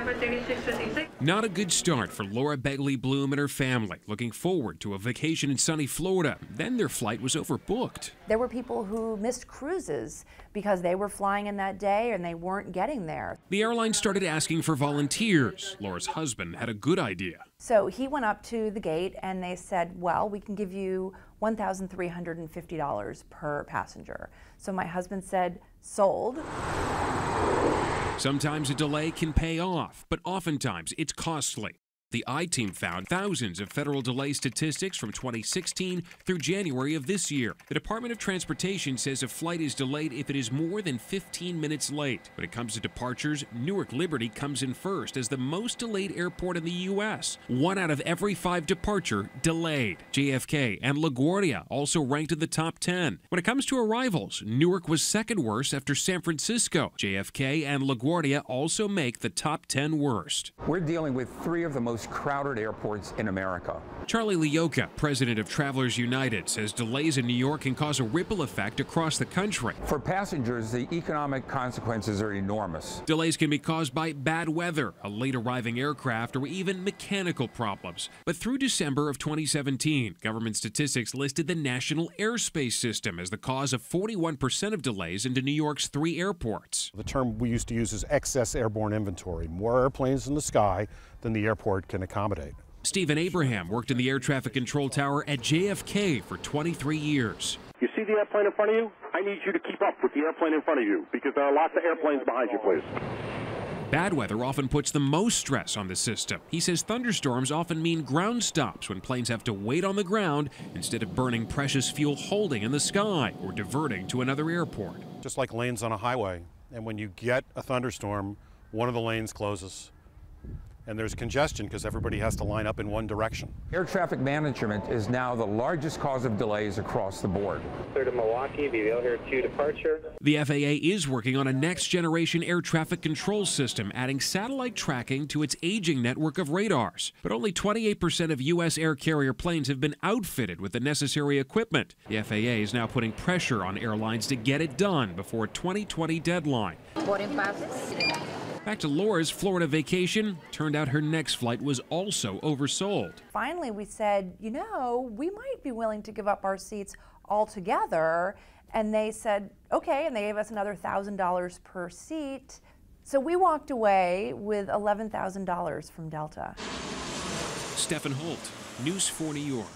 number 3656. Not a good start for Laura Begley Bloom and her family, looking forward to a vacation in sunny Florida. Then their flight was overbooked. There were people who missed cruises because they were flying in that day and they weren't getting there. The airline started asking for volunteers. Laura's husband had a good idea. So he went up to the gate and they said, well, we can give you $1,350 per passenger. So my husband said, sold. Sometimes a delay can pay off, but oftentimes it's costly. The I-Team found thousands of federal delay statistics from 2016 through January of this year. The Department of Transportation says a flight is delayed if it is more than 15 minutes late. When it comes to departures, Newark Liberty comes in first as the most delayed airport in the U.S. 1 out of every 5 departure delayed. JFK and LaGuardia also ranked in the top 10. When it comes to arrivals, Newark was second worst after San Francisco. JFK and LaGuardia also make the top 10 worst. We're dealing with 3 of the most crowded airports in America. Charlie Lioka, president of Travelers United, says delays in New York can cause a ripple effect across the country. For passengers, the economic consequences are enormous. Delays can be caused by bad weather, a late arriving aircraft, or even mechanical problems. But through December of 2017, government statistics listed the National Airspace System as the cause of 41% of delays into New York's 3 airports. The term we used to use is excess airborne inventory, more airplanes in the sky than the airport can accommodate. Stephen Abraham worked in the air traffic control tower at JFK for 23 years. You see the airplane in front of you? I need you to keep up with the airplane in front of you because there are lots of airplanes behind you, please. Bad weather often puts the most stress on the system. He says thunderstorms often mean ground stops when planes have to wait on the ground instead of burning precious fuel holding in the sky or diverting to another airport. Just like lanes on a highway, and when you get a thunderstorm, one of the lanes closes. And there's congestion because everybody has to line up in one direction. Air traffic management is now the largest cause of delays across the board. Clear to Milwaukee, BVL here 2 departure. The FAA is working on a next-generation air traffic control system, adding satellite tracking to its aging network of radars. But only 28% of U.S. air carrier planes have been outfitted with the necessary equipment. The FAA is now putting pressure on airlines to get it done before a 2020 deadline. Boarding passes. Back to Laura's Florida vacation. Turned out her next flight was also oversold. Finally, we said, you know, we might be willing to give up our seats altogether. And they said, okay, and they gave us another $1,000 per seat. So we walked away with $11,000 from Delta. Stefan Holt, News 4 New York.